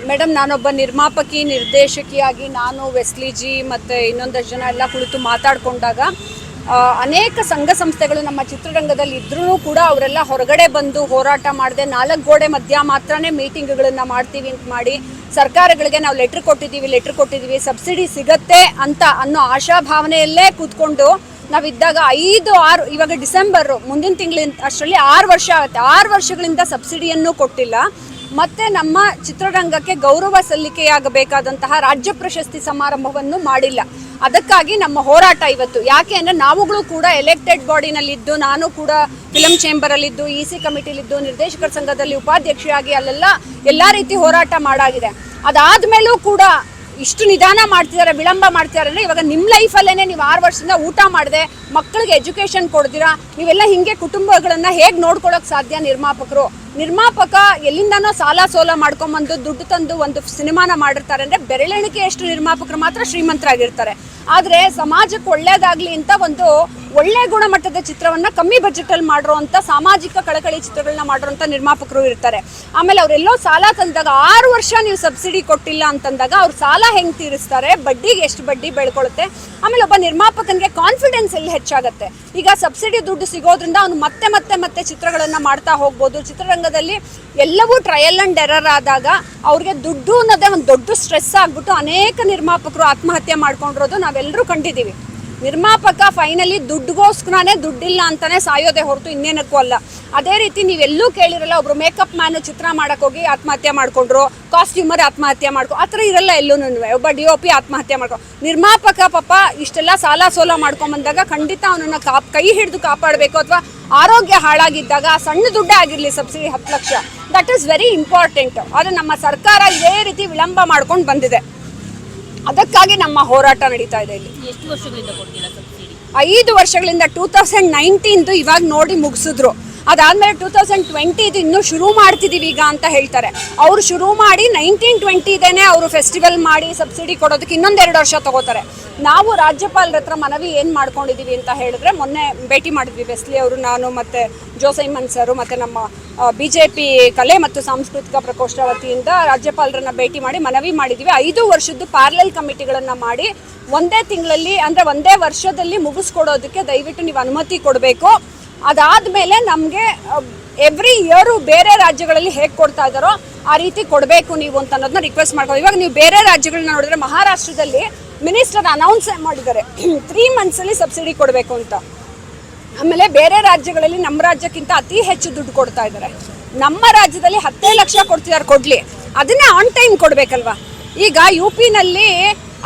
Madam, ನಾನೊಬ್ಬ ನಿರ್ಮಾಪಕಿ ನಿರ್ದೇಶಕಿಯಾಗಿ ನಾನು ವೆಸ್ಲಿಜಿ ಮತ್ತು ಇನ್ನೊಂದಷ್ಟು ಜನ ಎಲ್ಲ ಕುಳಿತು ಮಾತಾಡಿಕೊಂಡಾಗ ಅನೇಕ ಸಂಘ ಸಂಸ್ಥೆಗಳು ನಮ್ಮ ಚಿತ್ರರಂಗದಲ್ಲಿ ಇದ್ರೂ ಕೂಡ ಅವರೆಲ್ಲ ಹೊರಗಡೆ ಬಂದು ಹೋರಾಟ ಮಾಡದೆ 4 ಗೋಡೆ ಮಧ್ಯ ಮಾತ್ರನೇ ಮೀಟಿಂಗ್ಗಳನ್ನು ಮಾಡ್ತೀವಿ ಅಂತ ಮಾಡಿ ಸರ್ಕಾರಗಳಿಗೆ ನಾವು ಲೆಟ್ರ್ ಕೊಟ್ಟಿದ್ದೀವಿ ಸಬ್ಸಿಡಿ ಸಿಗತ್ತೆ ಅಂತ ಅನ್ನೋ ಆಶಾಭಾವನೆಯಲ್ಲೇ ಕೂತ್ಕೊಂಡು ನಾವಿದ್ದಾಗ 5-6 ಇವಾಗ ಡಿಸೆಂಬರ್ ಮುಂದಿನ ತಿಂಗಳಿಂದ ಅಷ್ಟರಲ್ಲಿ 6 ವರ್ಷ ಆಗುತ್ತೆ. 6 ವರ್ಷಗಳಿಂದ ಸಬ್ಸಿಡಿಯನ್ನು ಕೊಟ್ಟಿಲ್ಲ. ಮತ್ತು ನಮ್ಮ ಚಿತ್ರರಂಗಕ್ಕೆ ಗೌರವ ಸಲ್ಲಿಕೆಯಾಗಬೇಕಾದಂತಹ ರಾಜ್ಯ ಪ್ರಶಸ್ತಿ ಸಮಾರಂಭವನ್ನು ಮಾಡಿಲ್ಲ. ಅದಕ್ಕಾಗಿ ನಮ್ಮ ಹೋರಾಟ ಇವತ್ತು. ಯಾಕೆ ಅಂದರೆ ನಾವುಗಳು ಕೂಡ ಎಲೆಕ್ಟೆಡ್ ಬಾಡಿನಲ್ಲಿದ್ದು, ನಾನು ಕೂಡ ಫಿಲಮ್ ಚೇಂಬರಲ್ಲಿದ್ದು, EC ಕಮಿಟಿಲಿದ್ದು, ನಿರ್ದೇಶಕರ ಸಂಘದಲ್ಲಿ ಉಪಾಧ್ಯಕ್ಷೆಯಾಗಿ ಅಲ್ಲೆಲ್ಲ ಎಲ್ಲ ರೀತಿ ಹೋರಾಟ ಮಾಡಾಗಿದೆ. ಅದಾದಮೇಲೂ ಕೂಡ ಇಷ್ಟು ನಿಧಾನ ಮಾಡ್ತಿದ್ದಾರೆ, ವಿಳಂಬ ಮಾಡ್ತಿದ್ದಾರೆ ಅಂದರೆ ಇವಾಗ ನಿಮ್ಮ ಲೈಫಲ್ಲೇ ನೀವು 6 ವರ್ಷದಿಂದ ಊಟ ಮಾಡದೆ ಮಕ್ಕಳಿಗೆ ಎಜುಕೇಷನ್ ಕೊಡ್ತೀರಾ, ನೀವೆಲ್ಲ ಹಿಂಗೆ ಕುಟುಂಬಗಳನ್ನು ಹೇಗೆ ನೋಡ್ಕೊಳ್ಳೋಕೆ ಸಾಧ್ಯ? ನಿರ್ಮಾಪಕ ಎಲ್ಲಿಂದನೋ ಸಾಲ ಸೋಲ ಮಾಡ್ಕೊಂಬಂದು ದುಡ್ಡು ತಂದು ಒಂದು ಸಿನಿಮಾನ ಮಾಡಿರ್ತಾರೆ ಅಂದರೆ ಬೆರಳೆಣಿಕೆಯಷ್ಟು ನಿರ್ಮಾಪಕರು ಮಾತ್ರ ಶ್ರೀಮಂತರಾಗಿರ್ತಾರೆ. ಆದರೆ ಸಮಾಜಕ್ಕೆ ಒಳ್ಳೇದಾಗಲಿ ಅಂತ ಒಂದು ಒಳ್ಳೆ ಗುಣಮಟ್ಟದ ಚಿತ್ರವನ್ನು ಕಮ್ಮಿ ಬಜೆಟಲ್ಲಿ ಮಾಡಿರೋವಂಥ ಸಾಮಾಜಿಕ ಕಳಕಳಿ ಚಿತ್ರಗಳನ್ನ ಮಾಡಿರೋಂಥ ನಿರ್ಮಾಪಕರು ಇರ್ತಾರೆ. ಆಮೇಲೆ ಅವರೆಲ್ಲೋ ಸಾಲ ತಂದಾಗ 6 ವರ್ಷ ನೀವು ಸಬ್ಸಿಡಿ ಕೊಟ್ಟಿಲ್ಲ ಅಂತಂದಾಗ ಅವ್ರ ಸಾಲ ಹೆಂಗೆ ತೀರಿಸ್ತಾರೆ? ಬಡ್ಡಿಗೆ ಎಷ್ಟು ಬಡ್ಡಿ ಬೆಳ್ಕೊಳ್ಳುತ್ತೆ. ಆಮೇಲೆ ಒಬ್ಬ ನಿರ್ಮಾಪಕನಿಗೆ ಕಾನ್ಫಿಡೆನ್ಸ್ ಎಲ್ಲಿ ಹೆಚ್ಚಾಗುತ್ತೆ? ಈಗ ಸಬ್ಸಿಡಿ ದುಡ್ಡು ಸಿಗೋದ್ರಿಂದ ಅವನು ಮತ್ತೆ ಚಿತ್ರಗಳನ್ನು ಮಾಡ್ತಾ ಹೋಗ್ಬೋದು. ಚಿತ್ರರಂಗದಲ್ಲಿ ಎಲ್ಲವೂ ಟ್ರಯಲ್ ಆ್ಯಂಡ್ ಎರರ್ ಆದಾಗ ಅವ್ರಿಗೆ ದುಡ್ಡು ಅನ್ನೋದೇ ಒಂದು ದೊಡ್ಡ ಸ್ಟ್ರೆಸ್ ಆಗಿಬಿಟ್ಟು ಅನೇಕ ನಿರ್ಮಾಪಕರು ಆತ್ಮಹತ್ಯೆ ಮಾಡ್ಕೊಂಡಿರೋದು ನಾವೆಲ್ಲರೂ ಕಂಡಿದ್ದೀವಿ. ನಿರ್ಮಾಪಕ ಫೈನಲಿ ದುಡ್ಡುಗೋಸ್ಕರನೇ ದುಡ್ಡಿಲ್ಲ ಅಂತಾನೆ ಸಾಯೋದೇ ಹೊರತು ಇನ್ನೇನಕ್ಕೂ ಅಲ್ಲ. ಅದೇ ರೀತಿ ನೀವೆಲ್ಲೂ ಕೇಳಿರಲ್ಲ, ಒಬ್ರು ಮೇಕಪ್ ಮ್ಯಾನು ಚಿತ್ರ ಮಾಡೋಕ್ಕೋಗಿ ಆತ್ಮಹತ್ಯೆ ಮಾಡ್ಕೊಂಡ್ರು, ಕಾಸ್ಟ್ಯೂಮರ್ ಆತ್ಮಹತ್ಯೆ ಅತ್ರ ಇರಲ್ಲ ಎಲ್ಲೂ. ಒಬ್ಬ DOP ಆತ್ಮಹತ್ಯೆ ನಿರ್ಮಾಪಕ ಪಾಪ ಇಷ್ಟೆಲ್ಲ ಸಾಲ ಸೋಲ ಮಾಡ್ಕೊಂಬಂದಾಗ ಖಂಡಿತ ಅವನನ್ನು ಕೈ ಹಿಡಿದು ಕಾಪಾಡಬೇಕು. ಅಥವಾ ಆರೋಗ್ಯ ಹಾಳಾಗಿದ್ದಾಗ ಸಣ್ಣ ದುಡ್ಡೇ ಆಗಿರಲಿ subsidy 10 lakh, that is very important. ಆದರೆ ನಮ್ಮ ಸರ್ಕಾರ ಇದೇ ರೀತಿ ವಿಳಂಬ ಮಾಡ್ಕೊಂಡು ಬಂದಿದೆ. ಅದಕ್ಕಾಗಿ ನಮ್ಮ ಹೋರಾಟ ನಡೀತಾ ಇದೆ. ಇಲ್ಲಿ ಎಷ್ಟು ವರ್ಷಗಳಿಂದ ಕೊಡ್ತೀರಾ ಸಬ್ಸಿಡಿ? 5 ವರ್ಷಗಳಿಂದ 2019 ಇವಾಗ ನೋಡಿ ಮುಗಿಸಿದ್ರು. ಅದಾದ್ಮೇಲೆ 2020 ಇದು ಇನ್ನೂ ಶುರು ಮಾಡ್ತಿದ್ದೀವಿ ಈಗ ಅಂತ ಹೇಳ್ತಾರೆ. ಅವರು ಶುರು ಮಾಡಿ 1920 ಇದೇನೆ ಅವರು ಫೆಸ್ಟಿವಲ್ ಮಾಡಿ ಸಬ್ಸಿಡಿ ಕೊಡೋದಕ್ಕೆ ಇನ್ನೊಂದು 2 ವರ್ಷ ತಗೋತಾರೆ. ನಾವು ರಾಜ್ಯಪಾಲರ ಹತ್ರ ಮನವಿ ಏನು ಮಾಡ್ಕೊಂಡಿದ್ದೀವಿ ಅಂತ ಹೇಳಿದ್ರೆ, ಮೊನ್ನೆ ಭೇಟಿ ಮಾಡಿದ್ವಿ ವೆಸ್ಲಿ ಅವರು, ನಾನು ಮತ್ತು ಜೋಸೈಮನ್ ಸರು ಮತ್ತು ನಮ್ಮ BJP ಕಲೆ ಮತ್ತು ಸಾಂಸ್ಕೃತಿಕ ಪ್ರಕೋಷ್ಠ ವತಿಯಿಂದ ರಾಜ್ಯಪಾಲರನ್ನ ಭೇಟಿ ಮಾಡಿ ಮನವಿ ಮಾಡಿದ್ದೀವಿ. 5 ವರ್ಷದ್ದು ಪ್ಯಾರಲಲ್ ಕಮಿಟಿಗಳನ್ನು ಮಾಡಿ ಒಂದೇ ತಿಂಗಳಲ್ಲಿ ಅಂದರೆ ಒಂದೇ ವರ್ಷದಲ್ಲಿ ಮುಗಿಸ್ಕೊಡೋದಕ್ಕೆ ದಯವಿಟ್ಟು ನೀವು ಅನುಮತಿ ಕೊಡಬೇಕು. ಅದಾದಮೇಲೆ ನಮಗೆ ಎವ್ರಿ ಇಯರು ಬೇರೆ ರಾಜ್ಯಗಳಲ್ಲಿ ಹೇಗೆ ಕೊಡ್ತಾ ಇದ್ದಾರೋ ಆ ರೀತಿ ಕೊಡಬೇಕು ನೀವು ಅಂತ ಅನ್ನೋದನ್ನ ರಿಕ್ವೆಸ್ಟ್ ಮಾಡ್ಕೊಂಡು. ಇವಾಗ ನೀವು ಬೇರೆ ರಾಜ್ಯಗಳನ್ನ ನೋಡಿದ್ರೆ ಮಹಾರಾಷ್ಟ್ರದಲ್ಲಿ ಮಿನಿಸ್ಟರ್ ಅನೌನ್ಸ್ ಮಾಡಿದ್ದಾರೆ 3 ಮಂತ್ಸಲ್ಲಿ ಸಬ್ಸಿಡಿ ಕೊಡಬೇಕು ಅಂತ. ಆಮೇಲೆ ಬೇರೆ ರಾಜ್ಯಗಳಲ್ಲಿ ನಮ್ಮ ರಾಜ್ಯಕ್ಕಿಂತ ಅತಿ ಹೆಚ್ಚು ದುಡ್ಡು ಕೊಡ್ತಾ ಇದ್ದಾರೆ. ನಮ್ಮ ರಾಜ್ಯದಲ್ಲಿ 10 ಲಕ್ಷ ಕೊಡ್ತಿದ್ದಾರೆ, ಕೊಡಲಿ, ಅದನ್ನೇ ಆನ್ ಟೈಮ್ ಕೊಡಬೇಕಲ್ವಾ. ಈಗ UPನಲ್ಲಿ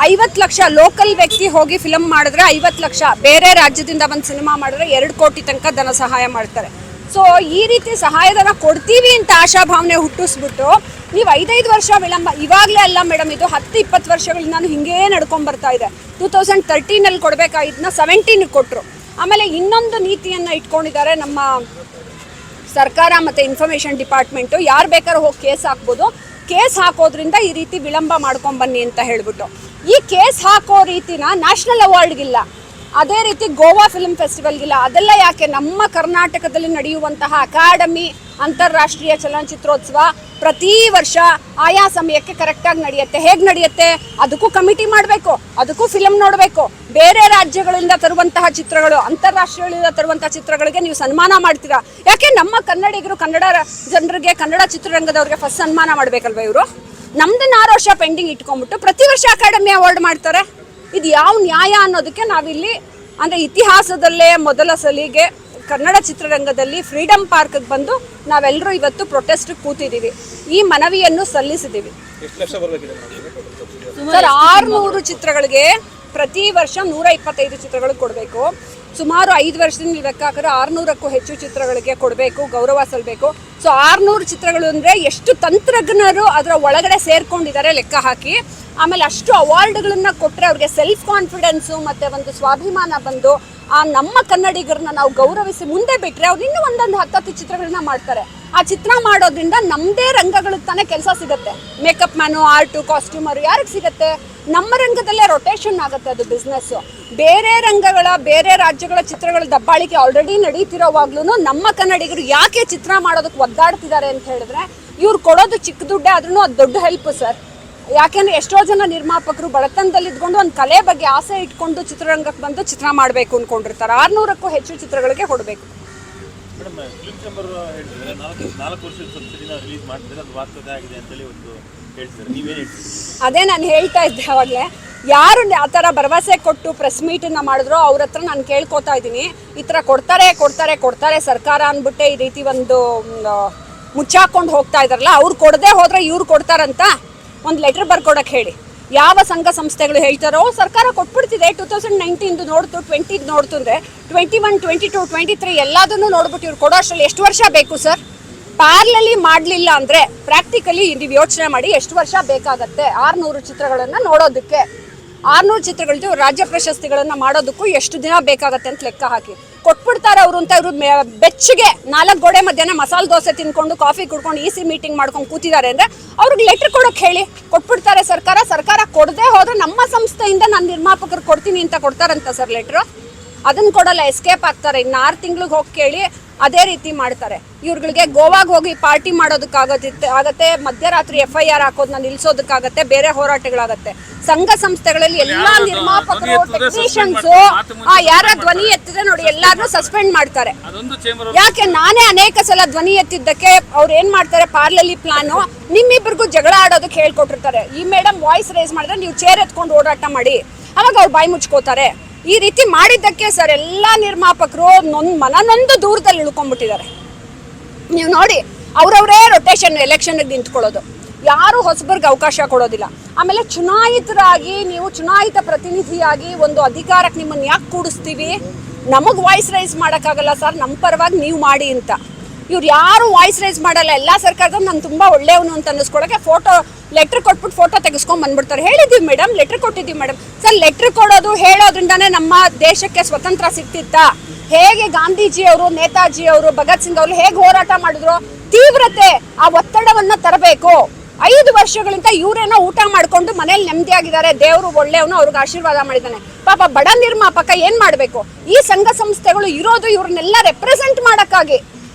50 ಲಕ್ಷ ಲೋಕಲ್ ವ್ಯಕ್ತಿ ಹೋಗಿ ಫಿಲಮ್ ಮಾಡಿದ್ರೆ 50 ಲಕ್ಷ, ಬೇರೆ ರಾಜ್ಯದಿಂದ ಒಂದು ಸಿನಿಮಾ ಮಾಡಿದ್ರೆ 2 ಕೋಟಿ ತನಕ ಧನ ಸಹಾಯ ಮಾಡ್ತಾರೆ. ಸೊ ಈ ರೀತಿ ಸಹಾಯಧನ ಕೊಡ್ತೀವಿ ಅಂತ ಆಶಾಭಾವನೆ ಹುಟ್ಟಿಸ್ಬಿಟ್ಟು ನೀವು 5 ವರ್ಷ ವಿಳಂಬ. ಇವಾಗಲೇ ಅಲ್ಲ ಮೇಡಮ್, ಇದು 10-20 ವರ್ಷಗಳಿಂದ ನಾನು ಹಿಂಗೇ ನಡ್ಕೊಂಡು ಬರ್ತಾ ಇದೆ. 2013ನಲ್ಲಿ ಕೊಡಬೇಕಾಗಿದ್ದನ್ನ 17ಗೆ ಕೊಟ್ಟರು. ಆಮೇಲೆ ಇನ್ನೊಂದು ನೀತಿಯನ್ನು ಇಟ್ಕೊಂಡಿದ್ದಾರೆ ನಮ್ಮ ಸರ್ಕಾರ ಮತ್ತು ಇನ್ಫಾರ್ಮೇಷನ್ ಡಿಪಾರ್ಟ್ಮೆಂಟು, ಯಾರು ಬೇಕಾದ್ರೂ ಹೋಗಿ ಕೇಸ್ ಹಾಕ್ಬೋದು. ಕೇಸ್ ಹಾಕೋದ್ರಿಂದ ಈ ರೀತಿ ವಿಳಂಬ ಮಾಡ್ಕೊಂಬನ್ನಿ ಅಂತ ಹೇಳ್ಬಿಟ್ಟು ಈ ಕೇಸ್ ಹಾಕೋ ರೀತಿನ ನ್ಯಾಷನಲ್ ಅವಾರ್ಡ್ಗಿಲ್ಲ, ಅದೇ ರೀತಿ ಗೋವಾ ಫಿಲ್ಮ್ ಫೆಸ್ಟಿವಲ್ಗಿಲ್ಲ. ಅದೆಲ್ಲ ಯಾಕೆ? ನಮ್ಮ ಕರ್ನಾಟಕದಲ್ಲಿ ನಡೆಯುವಂತಹ ಅಕಾಡೆಮಿ ಅಂತಾರಾಷ್ಟ್ರೀಯ ಚಲನಚಿತ್ರೋತ್ಸವ ಪ್ರತಿ ವರ್ಷ ಆಯಾ ಸಮಯಕ್ಕೆ ಕರೆಕ್ಟಾಗಿ ನಡೆಯುತ್ತೆ. ಹೇಗೆ ನಡೆಯುತ್ತೆ? ಅದಕ್ಕೂ ಕಮಿಟಿ ಮಾಡಬೇಕು, ಅದಕ್ಕೂ ಫಿಲಮ್ ನೋಡಬೇಕು. ಬೇರೆ ರಾಜ್ಯಗಳಿಂದ ತರುವಂತಹ ಚಿತ್ರಗಳು, ಅಂತಾರಾಷ್ಟ್ರೀಯಗಳಿಂದ ತರುವಂತಹ ಚಿತ್ರಗಳಿಗೆ ನೀವು ಸನ್ಮಾನ ಮಾಡ್ತೀರಾ. ಯಾಕೆ? ನಮ್ಮ ಕನ್ನಡಿಗರು, ಕನ್ನಡ ಜನರಿಗೆ, ಕನ್ನಡ ಚಿತ್ರರಂಗದವ್ರಿಗೆ ಫಸ್ಟ್ ಸನ್ಮಾನ ಮಾಡಬೇಕಲ್ವ ಇವರು? ನಮ್ದನ್ನ 6 ವರ್ಷ ಪೆಂಡಿಂಗ್ ಇಟ್ಕೊಂಡ್ಬಿಟ್ಟು ಪ್ರತಿ ವರ್ಷ ಅಕಾಡೆಮಿ ಅವಾರ್ಡ್ ಮಾಡ್ತಾರೆ. ಇದು ಯಾವ ನ್ಯಾಯ ಅನ್ನೋದಕ್ಕೆ ನಾವಿಲ್ಲಿ ಅಂದರೆ ಇತಿಹಾಸದಲ್ಲೇ ಮೊದಲ ಸಲಿಗೆ ಕನ್ನಡ ಚಿತ್ರರಂಗದಲ್ಲಿ ಫ್ರೀಡಮ್ ಪಾರ್ಕ್ಗೆ ಬಂದು ನಾವೆಲ್ಲರೂ ಇವತ್ತು ಪ್ರೊಟೆಸ್ಟ್ ಕೂತಿದ್ದೀವಿ, ಈ ಮನವಿಯನ್ನು ಸಲ್ಲಿಸಿದ್ದೀವಿ. ಸರ್, 600 ಚಿತ್ರಗಳಿಗೆ ಪ್ರತಿ ವರ್ಷ 125 ಚಿತ್ರಗಳಿಗೆ ಕೊಡಬೇಕು. ಸುಮಾರು 5 ವರ್ಷದಿಂದ ನೀವು ಲೆಕ್ಕ ಹಾಕಿದ್ರೆ 600ಕ್ಕೂ ಹೆಚ್ಚು ಚಿತ್ರಗಳಿಗೆ ಕೊಡಬೇಕು, ಗೌರವ ಸಲ್ಲಬೇಕು. ಸೊ 600 ಚಿತ್ರಗಳು ಅಂದರೆ ಎಷ್ಟು ತಂತ್ರಜ್ಞರು ಅದರ ಒಳಗಡೆ ಸೇರ್ಕೊಂಡಿದ್ದಾರೆ ಲೆಕ್ಕ ಹಾಕಿ. ಆಮೇಲೆ ಅಷ್ಟು ಅವಾರ್ಡ್ಗಳನ್ನ ಕೊಟ್ಟರೆ ಅವ್ರಿಗೆ ಸೆಲ್ಫ್ ಕಾನ್ಫಿಡೆನ್ಸು ಮತ್ತು ಒಂದು ಸ್ವಾಭಿಮಾನ ಬಂದು ಆ ನಮ್ಮ ಕನ್ನಡಿಗರನ್ನ ನಾವು ಗೌರವಿಸಿ ಮುಂದೆ ಬಿಟ್ಟರೆ ಅವ್ರು ಇನ್ನೂ ಒಂದೊಂದು 10 ಚಿತ್ರಗಳನ್ನ ಮಾಡ್ತಾರೆ. ಆ ಚಿತ್ರ ಮಾಡೋದ್ರಿಂದ ನಮ್ಮದೇ ರಂಗಗಳಿಗೆ ತಾನೇ ಕೆಲಸ ಸಿಗುತ್ತೆ. ಮೇಕಪ್ ಮ್ಯಾನು, ಆರ್ಟು, ಕಾಸ್ಟ್ಯೂಮರು ಯಾರಿಗೆ ಸಿಗುತ್ತೆ? ನಮ್ಮ ರಂಗದಲ್ಲೇ ರೊಟೇಷನ್ ಆಗುತ್ತೆ, ಅದು ಬಿಸ್ನೆಸ್ಸು. ಬೇರೆ ರಂಗಗಳ, ಬೇರೆ ರಾಜ್ಯಗಳ ಚಿತ್ರಗಳ ದಬ್ಬಾಳಿಕೆ ಆಲ್ರೆಡಿ ನಡೀತಿರೋವಾಗ್ಲೂ ನಮ್ಮ ಕನ್ನಡಿಗರು ಯಾಕೆ ಚಿತ್ರ ಮಾಡೋದಕ್ಕೆ ಒದ್ದಾಡ್ತಿದ್ದಾರೆ ಅಂತ ಹೇಳಿದ್ರೆ, ಇವ್ರು ಕೊಡೋದು ಚಿಕ್ಕ ದುಡ್ಡೇ ಆದ್ರೂ ಅದು ದೊಡ್ಡ ಹೆಲ್ಪ್ ಸರ್. ಯಾಕೆಂದ್ರೆ ಎಷ್ಟೋ ಜನ ನಿರ್ಮಾಪಕರು ಬಡತನದಲ್ಲಿ ಇದ್ಕೊಂಡು ಒಂದು ಕಲೆ ಬಗ್ಗೆ ಆಸೆ ಇಟ್ಕೊಂಡು ಚಿತ್ರರಂಗಕ್ಕೆ ಬಂದು ಚಿತ್ರ ಮಾಡಬೇಕು ಅನ್ಕೊಂಡಿರ್ತಾರೆ. 600ಕ್ಕೂ ಹೆಚ್ಚು ಚಿತ್ರಗಳಿಗೆ ಹೊಡಬೇಕು. ಮೇಡಮ್, ಫಿಲ್ಮ್ ಚೇಂಬರ್ ಹೇಳ್ತಿದ್ದಾರೆ 4 ವರ್ಷದ ಸಬ್ಸಿಡಿನ ರಿಲೀಸ್ ಮಾಡ್ತಿದ್ರೆ ಅದು ವಾಸ್ತವ ಆಗಿದೆ ಅಂತೇಳಿ ಒಂದು ಹೇಳ್ತಿದ್ದಾರೆ. ನೀವೇನು ಹೇಳ್ತೀರಿ? ಅದೇ ನಾನು ಹೇಳ್ತಾ ಇದ್ದೆ ಅವಾಗಲೇ, ಯಾರು ಆ ಥರ ಭರವಸೆ ಕೊಟ್ಟು ಪ್ರೆಸ್ ಮೀಟನ್ನು ಮಾಡಿದ್ರು ಅವ್ರ ಹತ್ರ ನಾನು ಕೇಳ್ಕೊತಾ ಇದ್ದೀನಿ, ಈ ಥರ ಕೊಡ್ತಾರೆ ಸರ್ಕಾರ ಅಂದ್ಬಿಟ್ಟೆ ಈ ರೀತಿ ಒಂದು ಮುಚ್ಚಾಕೊಂಡು ಹೋಗ್ತಾ ಇದಾರಲ್ಲ, ಅವ್ರು ಕೊಡದೆ ಹೋದ್ರೆ ಇವ್ರು ಕೊಡ್ತಾರಂತ ಒಂದು ಲೆಟರ್ ಬರ್ಕೊಡಕ್ಕೆ ಹೇಳಿ. ಯಾವ ಸಂಘ ಸಂಸ್ಥೆಗಳು ಹೇಳ್ತಾರೋ ಸರ್ಕಾರ ಕೊಟ್ಬಿಡ್ತಿದೆ. 2019 ನೋಡ್ತು, 20 ನೋಡ್ತು ಅಂದರೆ 21, 22, 23 ಎಲ್ಲದನ್ನು ನೋಡ್ಬಿಟ್ಟು ಇವ್ರು ಕೊಡೋ ಅಷ್ಟರಲ್ಲಿ ಎಷ್ಟು ವರ್ಷ ಬೇಕು ಸರ್? ಪ್ಯಾರಲಲಿ ಮಾಡಲಿಲ್ಲ ಅಂದರೆ ಪ್ರಾಕ್ಟಿಕಲಿ ನೀವು ಯೋಚನೆ ಮಾಡಿ ಎಷ್ಟು ವರ್ಷ ಬೇಕಾಗತ್ತೆ 600 ಚಿತ್ರಗಳನ್ನು ನೋಡೋದಕ್ಕೆ. 600 ಚಿತ್ರಗಳದ್ದು ರಾಜ್ಯ ಪ್ರಶಸ್ತಿಗಳನ್ನು ಮಾಡೋದಕ್ಕೂ ಎಷ್ಟು ದಿನ ಬೇಕಾಗತ್ತೆ ಅಂತ ಲೆಕ್ಕ ಹಾಕಿ. ಕೊಟ್ಬಿಡ್ತಾರೆ ಅವರು ಅಂತ ಇವರು ಬೆಚ್ಚಗೆ 4 ಗೋಡೆ ಮಧ್ಯಾಹ್ನ ಮಸಾಲೆ ದೋಸೆ ತಿನ್ಕೊಂಡು ಕಾಫಿ ಕುಡ್ಕೊಂಡು EC ಮೀಟಿಂಗ್ ಮಾಡ್ಕೊಂಡು ಕೂತಿದ್ದಾರೆ ಅಂದರೆ ಅವ್ರಿಗೆ ಲೆಟ್ರ್ ಕೊಡೋಕೆ ಹೇಳಿ. ಕೊಟ್ಬಿಡ್ತಾರೆ ಸರ್ಕಾರ ಕೊಡದೆ ಹೋದ್ರೆ ನಮ್ಮ ಸಂಸ್ಥೆಯಿಂದ ನಾನು ನಿರ್ಮಾಪಕರು ಕೊಡ್ತೀನಿ ಅಂತ ಕೊಡ್ತಾರಂತ ಸರ್ ಲೆಟ್ರು. ಅದನ್ನು ಕೊಡಲ್ಲ, ಎಸ್ಕೇಪ್ ಆಗ್ತಾರೆ. ಇನ್ನು 6 ತಿಂಗಳಿಗೆ ಹೋಗಿ ಕೇಳಿ ಅದೇ ರೀತಿ ಮಾಡ್ತಾರೆ. ಇವ್ರುಗಳಿಗೆ ಗೋವಾಗೆ ಹೋಗಿ ಪಾರ್ಟಿ ಮಾಡೋದಕ್ಕಾಗತ್ತೆ, ಮಧ್ಯರಾತ್ರಿ FIR ಹಾಕೋದನ್ನ ನಿಲ್ಸೋದಕ್ಕಾಗತ್ತೆ, ಬೇರೆ ಹೋರಾಟಗಳಾಗತ್ತೆ. ಸಂಘ ಸಂಸ್ಥೆಗಳಲ್ಲಿ ಎಲ್ಲಾ ನಿರ್ಮಾಪಕರು, ಟೆಕ್ನಿಷಿಯನ್ಸು ಯಾರ ಧ್ವನಿ ಎತ್ತಿದ್ರೆ ನೋಡಿ ಎಲ್ಲಾರನ್ನೂ ಸಸ್ಪೆಂಡ್ ಮಾಡ್ತಾರೆ. ಯಾಕೆ ನಾನೇ ಅನೇಕ ಸಲ ಧ್ವನಿ ಎತ್ತಿದ್ದಕ್ಕೆ ಅವ್ರು ಏನ್ ಮಾಡ್ತಾರೆ, ಪಾರ್ಲಲಿ ಪ್ಲಾನು ನಿಮ್ಮಿಬ್ಬರಿಗೂ ಜಗಳ ಆಡೋದಕ್ಕೆ ಹೇಳ್ಕೊಟ್ಟಿರ್ತಾರೆ. ಈ ಮೇಡಮ್ ವಾಯ್ಸ್ ರೇಸ್ ಮಾಡಿದ್ರೆ ನೀವು ಚೇರ್ ಎತ್ಕೊಂಡು ಓಡಾಟ ಮಾಡಿ, ಅವಾಗ ಅವ್ರು ಬಾಯಿ ಮುಚ್ಕೋತಾರೆ. ಈ ರೀತಿ ಮಾಡಿದ್ದಕ್ಕೆ ಸರ್ ಎಲ್ಲ ನಿರ್ಮಾಪಕರು ಮನನೊಂದು ದೂರದಲ್ಲಿ ಇಳ್ಕೊಂಡ್ಬಿಟ್ಟಿದ್ದಾರೆ. ನೀವು ನೋಡಿ, ಅವ್ರವರೇ ರೊಟೇಷನ್ ಎಲೆಕ್ಷನ್ಗೆ ನಿಂತ್ಕೊಳ್ಳೋದು, ಯಾರು ಹೊಸಬರ್ಗೆ ಅವಕಾಶ ಕೊಡೋದಿಲ್ಲ. ಆಮೇಲೆ ಚುನಾಯಿತರಾಗಿ ನೀವು ಚುನಾಯಿತ ಪ್ರತಿನಿಧಿಯಾಗಿ ಒಂದು ಅಧಿಕಾರಕ್ಕೆ ನಿಮ್ಮನ್ನು ಯಾಕೆ ಕೂಡಿಸ್ತೀವಿ? ನಮಗೆ ವಾಯ್ಸ್ ರೈಸ್ ಮಾಡೋಕ್ಕಾಗಲ್ಲ ಸರ್, ನಮ್ಮ ಪರವಾಗಿ ನೀವು ಮಾಡಿ ಅಂತ. ಇವ್ರು ಯಾರು ವಾಯ್ಸ್ ರೈಸ್ ಮಾಡಲ್ಲ. ಎಲ್ಲ ಸರ್ಕಾರದವ್ರು ನಾನು ತುಂಬ ಒಳ್ಳೆಯವನು ಅಂತ ಅನ್ನಿಸ್ಕೊಳಕ್ಕೆ ಲೆಟ್ರ್ ಕೊಟ್ಬಿಟ್ಟು ಫೋಟೋ ತೆಗೆಸ್ಕೊಂಡು ಬಂದ್ಬಿಡ್ತಾರೆ. ಹೇಳಿದ್ದೀವಿ ಮೇಡಮ್, ಲೆಟ್ರ್ ಕೊಟ್ಟಿದ್ದೀವಿ ಮೇಡಮ್. ಸರ್, ಲೆಟ್ರ್ ಕೊಡೋದು ಹೇಳೋದ್ರಿಂದಾನೇ ನಮ್ಮ ದೇಶಕ್ಕೆ ಸ್ವತಂತ್ರ ಸಿಗ್ತಿತ್ತಾ? ಹೇಗೆ ಗಾಂಧೀಜಿಯವರು, ನೇತಾಜಿಯವರು, ಭಗತ್ ಸಿಂಗ್ ಅವರು ಹೇಗೆ ಹೋರಾಟ ಮಾಡಿದ್ರು? ತೀವ್ರತೆ, ಆ ಒತ್ತಡವನ್ನು ತರಬೇಕು. 5 ವರ್ಷಗಳಿಂದ ಇವರೇನೋ ಊಟ ಮಾಡ್ಕೊಂಡು ಮನೇಲಿ ನೆಮ್ಮದಿಯಾಗಿದ್ದಾರೆ, ದೇವರು ಒಳ್ಳೆಯವನು, ಅವ್ರಿಗೆ ಆಶೀರ್ವಾದ ಮಾಡಿದ್ದಾನೆ. ಪಾಪ ಬಡ ನಿರ್ಮಾಪಕ ಏನ್ ಮಾಡಬೇಕು? ಈ ಸಂಘ ಸಂಸ್ಥೆಗಳು ಇರೋದು ಇವ್ರನ್ನೆಲ್ಲ ರೆಪ್ರೆಸೆಂಟ್ ಮಾಡೋಕ್ಕಾಗಿ.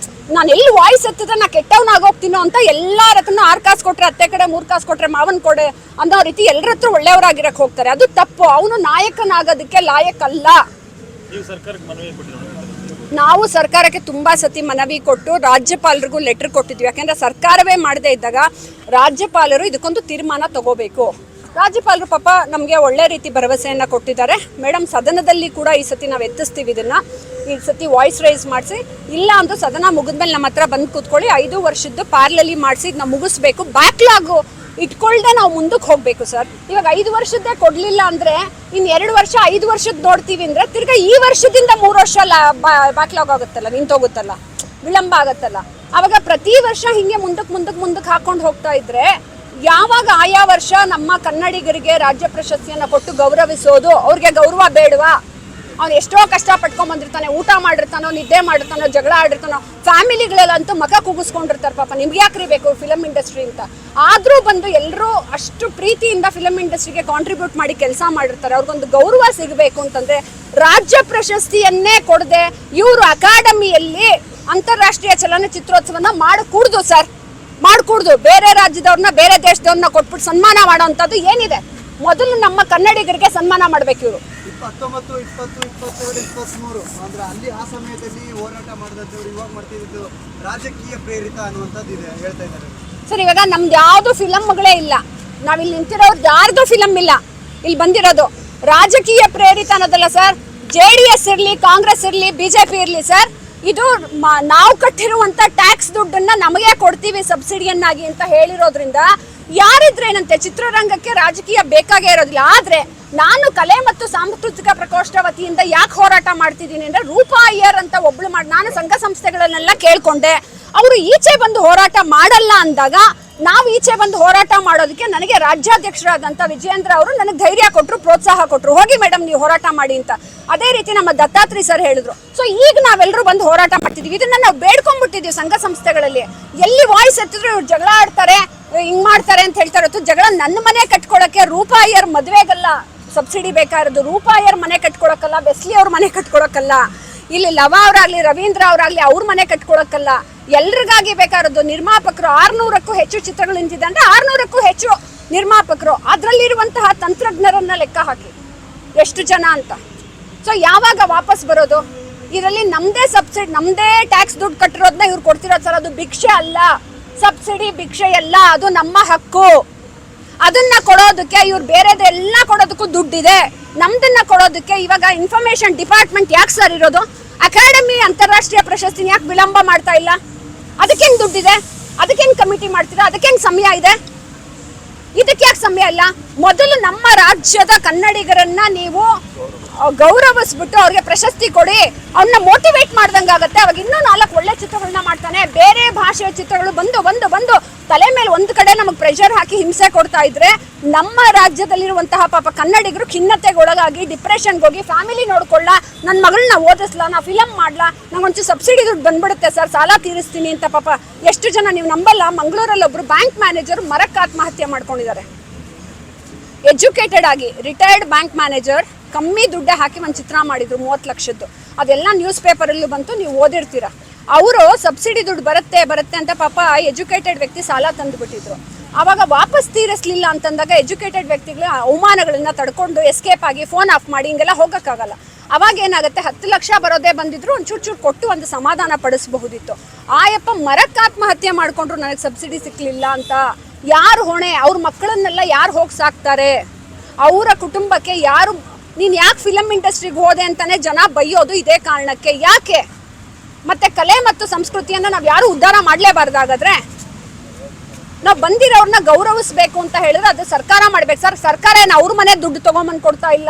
ನಾನು ಎಲ್ಲಿ ವಾಯ್ಸ್ ಎತ್ತಿದ್ರೆ ನಾ ಕೆಟ್ಟವನಾಗೋಗ್ತೀನೋ ಅಂತ ಎಲ್ಲರ ಹತ್ರನೂ 6 ಕಾಸು ಕೊಟ್ರೆ ಅತ್ತೆ ಕಡೆ, 3 ಕಾಸು ಕೊಟ್ರೆ ಮಾವನ್ ಕೊಡೆ ಅನ್ನೋ ರೀತಿ ಎಲ್ಲರ ಹತ್ರ ಒಳ್ಳೆಯವರಾಗಿರಕ್ಕೆ ಹೋಗ್ತಾರೆ. ಅದು ತಪ್ಪು. ಅವನು ನಾಯಕನಾಗೋದಕ್ಕೆ ಲಾಯಕಲ್ಲ. ನಾವು ಸರ್ಕಾರಕ್ಕೆ ತುಂಬಾ ಸತಿ ಮನವಿ ಕೊಟ್ಟು ರಾಜ್ಯಪಾಲರಿಗೂ ಲೆಟರ್ ಕೊಟ್ಟಿದ್ವಿ. ಯಾಕೆಂದ್ರೆ ಸರ್ಕಾರವೇ ಮಾಡದೇ ಇದ್ದಾಗ ರಾಜ್ಯಪಾಲರು ಇದಕ್ಕೊಂದು ತೀರ್ಮಾನ ತಗೋಬೇಕು. ರಾಜ್ಯಪಾಲರು ಪಾಪ ನಮಗೆ ಒಳ್ಳೆ ರೀತಿ ಭರವಸೆಯನ್ನು ಕೊಟ್ಟಿದ್ದಾರೆ. ಮೇಡಮ್, ಸದನದಲ್ಲಿ ಕೂಡ ಈ ಸತಿ ನಾವು ಎತ್ತಿಸ್ತೀವಿ ಇದನ್ನು. ಈ ಸತಿ ವಾಯ್ಸ್ ರೈಸ್ ಮಾಡಿಸಿ, ಇಲ್ಲ ಅಂದ್ರೂ ಸದನ ಮುಗಿದ್ಮೇಲೆ ನಮ್ಮ ಹತ್ರ ಬಂದು ಕೂತ್ಕೊಳ್ಳಿ, 5 ವರ್ಷದ್ದು ಪ್ಯಾರಲಲಿ ಮಾಡಿಸಿ ನಾವು ಮುಗಿಸ್ಬೇಕು. ಬ್ಯಾಕ್ಲಾಗು ಇಟ್ಕೊಳ್ದೆ ನಾವು ಮುಂದಕ್ಕೆ ಹೋಗಬೇಕು ಸರ್. ಇವಾಗ 5 ವರ್ಷದ್ದೇ ಕೊಡಲಿಲ್ಲ ಅಂದರೆ ಇನ್ನು 2 ವರ್ಷ 5 ವರ್ಷದ ನೋಡ್ತೀವಿ ಅಂದರೆ ತಿರ್ಗಾ ಈ ವರ್ಷದಿಂದ 3 ವರ್ಷ ಬ್ಯಾಕ್ಲಾಗ್ ಆಗುತ್ತಲ್ಲ, ನಿಂತೋಗುತ್ತಲ್ಲ, ವಿಳಂಬ ಆಗುತ್ತಲ್ಲ. ಆವಾಗ ಪ್ರತಿ ವರ್ಷ ಹಿಂಗೆ ಮುಂದಕ್ಕೆ ಹಾಕೊಂಡು ಹೋಗ್ತಾ ಇದ್ರೆ ಯಾವಾಗ ಆಯಾ ವರ್ಷ ನಮ್ಮ ಕನ್ನಡಿಗರಿಗೆ ರಾಜ್ಯ ಪ್ರಶಸ್ತಿಯನ್ನು ಕೊಟ್ಟು ಗೌರವಿಸೋದು? ಅವ್ರಿಗೆ ಗೌರವ ಬೇಡವಾ? ಅವ್ನು ಎಷ್ಟೋ ಕಷ್ಟ ಪಟ್ಕೊಂಡ್ ಬಂದಿರ್ತಾನೆ, ಊಟ ಮಾಡಿರ್ತಾನೋ, ನಿದ್ದೆ ಮಾಡಿರ್ತಾನೋ, ಜಗಳ ಆಡಿರ್ತಾನೋ. ಫ್ಯಾಮಿಲಿಗಳಲ್ಲಂತೂ ಮಗ ಕೂಗಿಸ್ಕೊಂಡಿರ್ತಾರೆ. ಪಾಪ ನಿಮ್ಗೆ ಯಾಕ್ರಿ ಬೇಕು ಫಿಲಮ್ ಇಂಡಸ್ಟ್ರಿ ಅಂತ. ಆದರೂ ಬಂದು ಎಲ್ಲರೂ ಅಷ್ಟು ಪ್ರೀತಿಯಿಂದ ಫಿಲಮ್ ಇಂಡಸ್ಟ್ರಿಗೆ ಕಾಂಟ್ರಿಬ್ಯೂಟ್ ಮಾಡಿ ಕೆಲಸ ಮಾಡಿರ್ತಾರೆ. ಅವ್ರಿಗೊಂದು ಗೌರವ ಸಿಗಬೇಕು ಅಂತಂದ್ರೆ ರಾಜ್ಯ ಪ್ರಶಸ್ತಿಯನ್ನೇ ಕೊಡದೆ ಇವರು ಅಕಾಡೆಮಿಯಲ್ಲಿ ಅಂತಾರಾಷ್ಟ್ರೀಯ ಚಲನಚಿತ್ರೋತ್ಸವನ ಮಾಡಕೂಡ್ದು ಸರ್, ಮಾಡಕೂಡ್ದು. ಬೇರೆ ರಾಜ್ಯದವ್ರನ್ನ, ಬೇರೆ ದೇಶದವ್ರನ್ನ ಕೊಟ್ಬಿಟ್ಟು ಸನ್ಮಾನ ಮಾಡೋವಂಥದ್ದು ಏನಿದೆ? ಮೊದಲು ನಮ್ಮ ಕನ್ನಡಿಗರಿಗೆ ಸನ್ಮಾನ ಮಾಡ್ಬೇಕು ಇವರು. 19, 20, 22, 23 ಅಂದ್ರೆ ಅಲ್ಲಿ ಆ ಸಮಯದಲ್ಲಿ ಹೋರಾಟ ಮಾಡಿದವರು ಇವಾಗ ಮಾಡ್ತಿದ್ದು ರಾಜಕೀಯ ಪ್ರೇರಿತ ಅನ್ನುವಂಥದ್ದು ಇದೆ ಹೇಳ್ತಾ ಇದ್ದಾರೆ ಸರ್. ಇವಾಗ ನಮ್ದು ಯಾವುದು ಫಿಲಮ್ಗಳೇ ಇಲ್ಲ, ನಾವಿಲ್ಲಿ ನಿಂತಿರೋರು ಯಾರ್ದು ಫಿಲಮ್ ಇಲ್ಲ. ಇಲ್ಲಿ ಬಂದಿರೋದು ರಾಜಕೀಯ ಪ್ರೇರಿತ ಅನ್ನೋದಲ್ಲ ಸರ್. JDS ಇರಲಿ, ಕಾಂಗ್ರೆಸ್ ಇರಲಿ, BJP ಇರಲಿ ಸರ್, ಇದು ನಾವು ಕಟ್ಟಿರುವಂತ ಟ್ಯಾಕ್ಸ್ ದುಡ್ಡನ್ನ ನಮಗೆ ಕೊಡ್ತೀವಿ ಸಬ್ಸಿಡಿಯನ್ನಾಗಿ ಅಂತ ಹೇಳಿರೋದ್ರಿಂದ ಯಾರಿದ್ರೇನಂತೆ, ಚಿತ್ರರಂಗಕ್ಕೆ ರಾಜಕೀಯ ಬೇಕಾಗೇ ಇರೋದಿಲ್ಲ. ಆದ್ರೆ ನಾನು ಕಲೆ ಮತ್ತು ಸಾಂಸ್ಕೃತಿಕ ಪ್ರಕೋಷ್ಠ ವತಿಯಿಂದ ಯಾಕೆ ಹೋರಾಟ ಮಾಡ್ತಿದ್ದೀನಿ ಅಂದ್ರೆ, ರೂಪಾ ಅಯ್ಯರ್ ಅಂತ ಒಬ್ಳು ನಾನು ಸಂಘ ಸಂಸ್ಥೆಗಳನ್ನೆಲ್ಲ ಕೇಳ್ಕೊಂಡೆ. ಅವರು ಈಚೆ ಬಂದು ಹೋರಾಟ ಮಾಡಲ್ಲ ಅಂದಾಗ ನಾವು ಈಚೆ ಬಂದು ಹೋರಾಟ ಮಾಡೋದಕ್ಕೆ ನನಗೆ ರಾಜ್ಯಾಧ್ಯಕ್ಷರಾದಂಥ ವಿಜಯೇಂದ್ರ ಅವರು ನನಗೆ ಧೈರ್ಯ ಕೊಟ್ಟರು, ಪ್ರೋತ್ಸಾಹ ಕೊಟ್ಟರು, ಹೋಗಿ ಮೇಡಮ್ ನೀವು ಹೋರಾಟ ಮಾಡಿ ಅಂತ. ಅದೇ ರೀತಿ ನಮ್ಮ ದತ್ತಾತ್ರಿ ಸರ್ ಹೇಳಿದ್ರು. ಸೊ ಈಗ ನಾವೆಲ್ಲರೂ ಬಂದು ಹೋರಾಟ ಮಾಡ್ತಿದ್ವಿ. ಇದನ್ನ ನಾವು ಬೇಡ್ಕೊಂಡ್ಬಿಟ್ಟಿದ್ವಿ ಸಂಘ ಸಂಸ್ಥೆಗಳಲ್ಲಿ. ಎಲ್ಲಿ ವಾಯ್ಸ್ ಎತ್ತಿದ್ರು ಇವ್ರು ಜಗಳ ಆಡ್ತಾರೆ, ಹಿಂಗ್ ಮಾಡ್ತಾರೆ ಅಂತ ಹೇಳ್ತಾರೆ. ಜಗಳ ನನ್ನ ಮನೆ ಕಟ್ಕೊಳಕ್ಕೆ, ರೂಪಾ ಅಯ್ಯರ್ ಮದುವೆಗಲ್ಲ ಸಬ್ಸಿಡಿ ಬೇಕಾಗಿರೋದು, ರೂಪಾ ಅಯ್ಯರ್ ಮನೆ ಕಟ್ಕೊಳಕ್ಕಲ್ಲ, ವೆಸ್ಲಿ ಅವ್ರ ಮನೆ ಕಟ್ಕೊಳಕ್ಕಲ್ಲ, ಇಲ್ಲಿ ಲವ ಅವರಾಗ್ಲಿ, ರವೀಂದ್ರ ಅವರಾಗ್ಲಿ ಅವ್ರ ಮನೆ ಕಟ್ಕೊಳಕ್ಕಲ್ಲ. ಎಲ್ರಿಗಾಗಿ ಬೇಕಾರದ್ದು ನಿರ್ಮಾಪಕರು 600ಕ್ಕೂ ಹೆಚ್ಚು ಚಿತ್ರಗಳು ನಿಂತಿದೆ ಅಂದ್ರೆ 600ಕ್ಕೂ ಹೆಚ್ಚು ನಿರ್ಮಾಪಕರು, ಅದರಲ್ಲಿರುವಂತಹ ತಂತ್ರಜ್ಞರನ್ನ ಲೆಕ್ಕ ಹಾಕಿ ಎಷ್ಟು ಜನ ಅಂತ. ಸೊ ಯಾವಾಗ ವಾಪಸ್ ಬರೋದು? ಇದರಲ್ಲಿ ನಮ್ದೇ ಸಬ್ಸಿಡಿ, ನಮ್ದೇ ಟ್ಯಾಕ್ಸ್ ದುಡ್ಡು ಕಟ್ಟಿರೋದನ್ನ ಇವ್ರು ಕೊಡ್ತಿರೋದು ಸರ್. ಅದು ಭಿಕ್ಷೆ ಅಲ್ಲ, ಸಬ್ಸಿಡಿ ಭಿಕ್ಷೆ ಎಲ್ಲ, ಅದು ನಮ್ಮ ಹಕ್ಕು. ಅದನ್ನ ಕೊಡೋದಕ್ಕೆ ಇವ್ರು ಬೇರೆದೆಲ್ಲ ಕೊಡೋದಕ್ಕೂ ದುಡ್ಡಿದೆ, ನಮ್ದನ್ನ ಕೊಡೋದಕ್ಕೆ ಇವಾಗ ಇನ್ಫಾರ್ಮೇಶನ್ ಡಿಪಾರ್ಟ್ಮೆಂಟ್ ಯಾಕೆ ಸರ್ ಇರೋದು? ಅಕಾಡೆಮಿ ಅಂತಾರಾಷ್ಟ್ರೀಯ ಪ್ರಶಸ್ತಿನ ಯಾಕೆ ವಿಳಂಬ ಮಾಡ್ತಾ ಇಲ್ಲ? ಅದಕ್ಕೇನು ದುಡ್ಡಿದೆ? ಅದಕ್ಕೇನು ಕಮಿಟಿ ಮಾಡ್ತೀರಾ? ಅದಕ್ಕೇನು ಸಮಯ ಇದೆ? ಇದಕ್ಕೆ ಯಾಕೆ ಸಮಯ ಇಲ್ಲ? ಮೊದಲು ನಮ್ಮ ರಾಜ್ಯದ ಕನ್ನಡಿಗರನ್ನ ನೀವು ಗೌರವಿಸ್ಬಿಟ್ಟು ಅವ್ರಿಗೆ ಪ್ರಶಸ್ತಿ ಕೊಡಿ, ಅವ್ರನ್ನ ಮೋಟಿವೇಟ್ ಮಾಡ್ದಂಗಾಗತ್ತೆ. ಅವಾಗ ಇನ್ನೂ 4 ಒಳ್ಳೆ ಚಿತ್ರಗಳನ್ನ ಮಾಡ್ತಾನೆ. ಬೇರೆ ಭಾಷೆಯ ಚಿತ್ರಗಳು ಬಂದು ಬಂದು ಬಂದು ತಲೆ ಮೇಲೆ ಒಂದು ಕಡೆ ನಮಗೆ ಪ್ರೆಷರ್ ಹಾಕಿ ಹಿಂಸೆ ಕೊಡ್ತಾ ಇದ್ರೆ ನಮ್ಮ ರಾಜ್ಯದಲ್ಲಿರುವಂತಹ ಪಾಪ ಕನ್ನಡಿಗರು ಖಿನ್ನತೆಗೆ ಒಳಗಾಗಿ ಡಿಪ್ರೆಷನ್ಗೆ ಹೋಗಿ ಫ್ಯಾಮಿಲಿ ನೋಡ್ಕೊಳ್ಳ, ನನ್ನ ಮಗಳನ್ನ ಓದಿಸ್ಲಾ, ನಾ ಫಿಲಮ್ ಮಾಡ್ಲಾ, ನಂಗೊಂಚೂರು ಸಬ್ಸಿಡಿ ದುಡ್ಡು ಬಂದ್ಬಿಡುತ್ತೆ ಸರ್, ಸಾಲ ತೀರಿಸ್ತೀನಿ ಅಂತ ಪಾಪ ಎಷ್ಟು ಜನ, ನೀವು ನಂಬಲ್ಲ, ಮಂಗಳೂರಲ್ಲಿ ಒಬ್ರು ಬ್ಯಾಂಕ್ ಮ್ಯಾನೇಜರ್ ಮರಕ್ಕೆ ಆತ್ಮಹತ್ಯೆ ಮಾಡ್ಕೊಂಡಿದ್ದಾರೆ. ಎಜುಕೇಟೆಡ್ ಆಗಿ ರಿಟೈರ್ಡ್ ಬ್ಯಾಂಕ್ ಮ್ಯಾನೇಜರ್ ಕಮ್ಮಿ ದುಡ್ಡೆ ಹಾಕಿ ಒಂದು ಚಿತ್ರ ಮಾಡಿದ್ರು 30 ಲಕ್ಷದ್ದು. ಅದೆಲ್ಲ ನ್ಯೂಸ್ ಪೇಪರಲ್ಲೂ ಬಂತು, ನೀವು ಓದಿರ್ತೀರ. ಅವರು ಸಬ್ಸಿಡಿ ದುಡ್ಡು ಬರುತ್ತೆ ಬರುತ್ತೆ ಅಂತ ಪಾಪ ಎಜುಕೇಟೆಡ್ ವ್ಯಕ್ತಿ ಸಾಲ ತಂದುಬಿಟ್ಟಿದ್ರು. ಆವಾಗ ವಾಪಸ್ ತೀರಿಸಲಿಲ್ಲ ಅಂತಂದಾಗ ಎಜುಕೇಟೆಡ್ ವ್ಯಕ್ತಿಗಳು ಅವಮಾನಗಳನ್ನ ತಡ್ಕೊಂಡು ಎಸ್ಕೇಪ್ ಆಗಿ ಫೋನ್ ಆಫ್ ಮಾಡಿ ಹಿಂಗೆಲ್ಲ ಹೋಗೋಕ್ಕಾಗಲ್ಲ. ಅವಾಗ ಏನಾಗುತ್ತೆ, 10 ಲಕ್ಷ ಬರೋದೇ ಬಂದಿದ್ರು ಒಂದು ಚೂರು ಕೊಟ್ಟು ಒಂದು ಸಮಾಧಾನ ಪಡಿಸಬಹುದಿತ್ತು. ಆಯಪ್ಪ ಮರಕ್ಕೆ ಆತ್ಮಹತ್ಯೆ ಮಾಡ್ಕೊಂಡ್ರು, ನನಗೆ ಸಬ್ಸಿಡಿ ಸಿಕ್ಕಲಿಲ್ಲ ಅಂತ. ಯಾರು ಹೊಣೆ? ಅವ್ರ ಮಕ್ಕಳನ್ನೆಲ್ಲ ಯಾರು ಹೋಗಿ ಸಾಕ್ತಾರೆ? ಅವರ ಕುಟುಂಬಕ್ಕೆ ಯಾರು? ನೀನು ಯಾಕೆ ಫಿಲಮ್ ಇಂಡಸ್ಟ್ರಿಗೆ ಹೋದೆ ಅಂತಾನೆ ಜನ ಬೈಯೋದು ಇದೇ ಕಾರಣಕ್ಕೆ. ಯಾಕೆ? ಮತ್ತೆ ಕಲೆ ಮತ್ತು ಸಂಸ್ಕೃತಿಯನ್ನು ನಾವು ಯಾರು ಉದ್ಧಾರ ಮಾಡಲೇಬಾರ್ದಾಗಾದ್ರೆ? ನಾವು ಬಂದಿರೋರ್ನ ಗೌರವಿಸ್ಬೇಕು ಅಂತ ಹೇಳಿದ್ರೆ ಅದು ಸರ್ಕಾರ ಮಾಡ್ಬೇಕು ಸರ್. ಸರ್ಕಾರ ಏನು ಅವ್ರ ಮನೆ ದುಡ್ಡು ತಗೊಂಬಂದು ಕೊಡ್ತಾ ಇಲ್ಲ.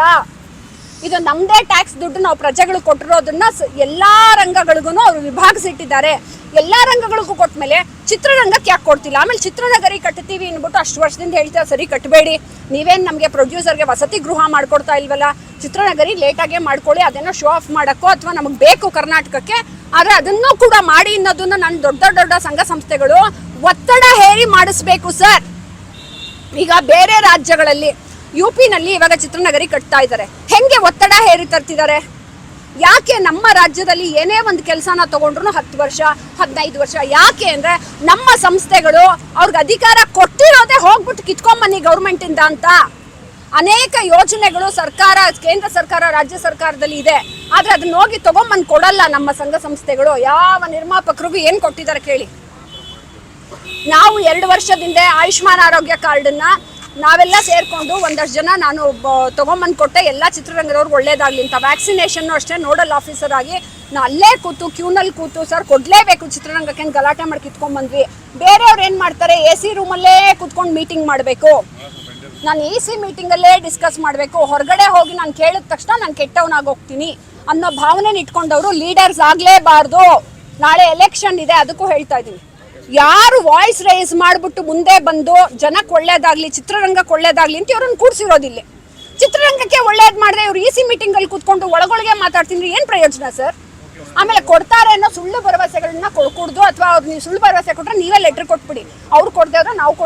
ಇದು ನಮ್ಮದೇ ಟ್ಯಾಕ್ಸ್ ದುಡ್ಡು ನಾವು ಪ್ರಜೆಗಳು ಕೊಟ್ಟಿರೋದನ್ನ ಎಲ್ಲಾ ರಂಗಗಳಿಗೂ ಅವರು ವಿಭಾಗಿಸಿಟ್ಟಿದ್ದಾರೆ. ಎಲ್ಲಾ ರಂಗಗಳಿಗೂ ಕೊಟ್ಟ ಮೇಲೆ ಚಿತ್ರರಂಗಕ್ಕೆ ಯಾಕೆ ಕೊಡ್ತಿಲ್ಲ? ಆಮೇಲೆ ಚಿತ್ರನಗರಿ ಕಟ್ತೀವಿ ಅಂದ್ಬಿಟ್ಟು ಅಷ್ಟು ವರ್ಷದಿಂದ ಹೇಳ್ತಾರೆ, ಸರಿ ಕಟ್ಟಬೇಡಿ, ನೀವೇನು ನಮಗೆ ಪ್ರೊಡ್ಯೂಸರ್ಗೆ ವಸತಿ ಗೃಹ ಮಾಡ್ಕೊಡ್ತಾ ಇಲ್ವಲ್ಲ, ಚಿತ್ರನಗರಿ ಲೇಟಾಗೆ ಮಾಡ್ಕೊಳ್ಳಿ, ಅದೇನೋ ಶೋ ಆಫ್ ಮಾಡೋಕ್ಕೋ ಅಥವಾ ನಮಗೆ ಬೇಕು ಕರ್ನಾಟಕಕ್ಕೆ, ಆದರೆ ಅದನ್ನೂ ಕೂಡ ಮಾಡಿ ಅನ್ನೋದನ್ನ ನನ್ನ ದೊಡ್ಡ ಸಂಘ ಸಂಸ್ಥೆಗಳು ಒತ್ತಡ ಹೇರಿ ಮಾಡಿಸ್ಬೇಕು ಸರ್. ಈಗ ಬೇರೆ ರಾಜ್ಯಗಳಲ್ಲಿ UP-ನಲ್ಲಿ ಇವಾಗ ಚಿತ್ರನಗರಿ ಕಟ್ತಾ ಇದ್ದಾರೆ, ಹೆಂಗೆ ಒತ್ತಡ ಹೇರಿ ತರ್ತಿದ್ದಾರೆ? ಯಾಕೆ ನಮ್ಮ ರಾಜ್ಯದಲ್ಲಿ ಏನೇ ಒಂದು ಕೆಲಸನ ತಗೊಂಡ್ರು 10 ವರ್ಷ 15 ವರ್ಷ? ಯಾಕೆ ಅಂದರೆ ನಮ್ಮ ಸಂಸ್ಥೆಗಳು ಅವ್ರಿಗೆ ಅಧಿಕಾರ ಕೊಟ್ಟಿರೋದೇ ಹೋಗ್ಬಿಟ್ಟು ಕಿತ್ಕೊಂಬನ್ನಿ ಗೌರ್ಮೆಂಟಿಂದ ಅಂತ. ಅನೇಕ ಯೋಜನೆಗಳು ಸರ್ಕಾರ, ಕೇಂದ್ರ ಸರ್ಕಾರ, ರಾಜ್ಯ ಸರ್ಕಾರದಲ್ಲಿ ಇದೆ, ಆದರೆ ಅದನ್ನ ಹೋಗಿ ತಗೊಂಬಂದು ಕೊಡಲ್ಲ ನಮ್ಮ ಸಂಘ ಸಂಸ್ಥೆಗಳು. ಯಾವ ನಿರ್ಮಾಪಕರಿಗೂ ಏನು ಕೊಟ್ಟಿದ್ದಾರೆ ಕೇಳಿ? ನಾವು 2 ವರ್ಷದಿಂದ ಆಯುಷ್ಮಾನ್ ಆರೋಗ್ಯ ಕಾರ್ಡನ್ನ ನಾವೆಲ್ಲ ಸೇರ್ಕೊಂಡು ಒಂದಷ್ಟು ಜನ ನಾನು ತೊಗೊಂಬಂದು ಕೊಟ್ಟೆ, ಎಲ್ಲ ಚಿತ್ರರಂಗದವ್ರಿಗೆ ಒಳ್ಳೇದಾಗಲಿ ಅಂತ. ವ್ಯಾಕ್ಸಿನೇಷನ್ನು ಅಷ್ಟೇ, ನೋಡಲ್ ಆಫೀಸರ್ ಆಗಿ ನಾ ಅಲ್ಲೇ ಕೂತು ಕ್ಯೂನಲ್ಲಿ ಕೂತು ಸರ್ ಕೊಡಲೇಬೇಕು ಚಿತ್ರರಂಗಕ್ಕೆ ಗಲಾಟೆ ಮಾಡಿ ಕಿತ್ಕೊಂಡ್ಬಂದ್ವಿ. ಬೇರೆಯವ್ರು ಏನು ಮಾಡ್ತಾರೆ, AC ರೂಮಲ್ಲೇ ಕೂತ್ಕೊಂಡು ಮೀಟಿಂಗ್ ಮಾಡಬೇಕು, ನಾನು AC ಮೀಟಿಂಗಲ್ಲೇ ಡಿಸ್ಕಸ್ ಮಾಡಬೇಕು, ಹೊರಗಡೆ ಹೋಗಿ ನಾನು ಕೇಳಿದ ತಕ್ಷಣ ನಾನು ಕೆಟ್ಟವನಾಗಿ ಹೋಗ್ತೀನಿ ಅನ್ನೋ ಭಾವನೆ ಇಟ್ಕೊಂಡವರು ಲೀಡರ್ಸ್ ಆಗಲೇಬಾರ್ದು. ನಾಳೆ ಎಲೆಕ್ಷನ್ ಇದೆ, ಅದಕ್ಕೂ ಹೇಳ್ತಾ ಇದ್ದೀನಿ. ಯಾರು ವಾಯ್ಸ್ ರೈಸ್ ಮಾಡಿಬಿಟ್ಟು ಮುಂದೆ ಬಂದು ಜನಕ್ಕೆ ಒಳ್ಳೇದಾಗ್ಲಿ, ಚಿತ್ರರಂಗಕ್ಕೆ ಒಳ್ಳೇದಾಗ್ಲಿ ಅಂತ ಇವ್ರನ್ನ ಕೂರಿಸಿರೋದಿಲ್ಲ. ಚಿತ್ರರಂಗಕ್ಕೆ ಒಳ್ಳೇದು ಮಾಡಿದ್ರೆ ಇವ್ರು EC ಮೀಟಿಂಗಲ್ಲಿ ಕೂತ್ಕೊಂಡು ಒಳಗೊಳಗೆ ಮಾತಾಡ್ತಿದ್ರೆ ಏನು ಪ್ರಯೋಜನ ಸರ್? ಆಮೇಲೆ ಕೊಡ್ತಾರೆ ಅನ್ನೋ ಸುಳ್ಳು ಭರವಸೆಗಳನ್ನ ಕೊಡ್ಕೂಡ್ದು, ಅಥವಾ ಅವ್ರು ನೀವು ಸುಳ್ಳು ಭರವಸೆ ಕೊಟ್ಟರೆ ನೀವೇ ಲೆಟ್ರ್ ಕೊಟ್ಬಿಡಿ, ಅವ್ರು ಕೊಡ್ದೇ ಹೋದ್ರೆ ನಾವು ಕೊಡ್ತೀವಿ.